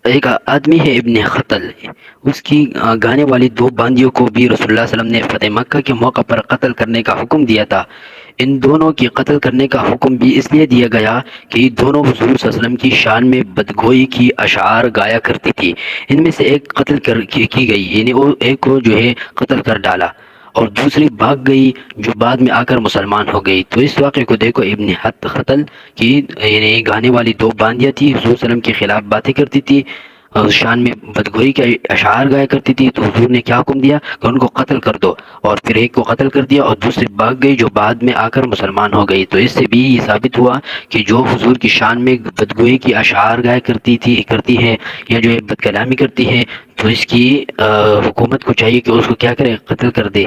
ایک آدمی ہے ابن خطل، اس کی گانے والی دو باندیوں کو بھی رسول اللہ صلی اللہ علیہ وسلم نے فتح مکہ کے موقع پر قتل کرنے کا حکم دیا تھا۔ ان دونوں کی قتل کرنے کا حکم بھی اس لیے دیا گیا کہ یہ دونوں حضور صلی اللہ علیہ وسلم کی شان میں بدگوئی کی اشعار گایا کرتی تھی۔ ان میں سے ایک قتل کی گئی، یعنی وہ ایک کو جو ہے قتل کر ڈالا، اور دوسری بھاگ گئی جو بعد میں آ کر مسلمان ہو گئی۔ تو اس واقعے کو دیکھو، ابن خطل کی یعنی گانے والی دو باندیاں تھی، حضور صلی اللہ علیہ وسلم کے خلاف باتیں کرتی تھی اور شان میں بدگوئی کے اشعار گایا کرتی تھی، تو حضور نے کیا حکم دیا کہ ان کو قتل کر دو، اور پھر ایک کو قتل کر دیا اور دوسری بھاگ گئی جو بعد میں آ کر مسلمان ہو گئی۔ تو اس سے بھی یہ ثابت ہوا کہ جو حضور کی شان میں بدگوئی کی اشعار گایا کرتی ہے یا جو ہے بد کلامی کرتی ہے، تو اس کی حکومت کو چاہیے کہ اس کو کیا کرے، قتل کر دے۔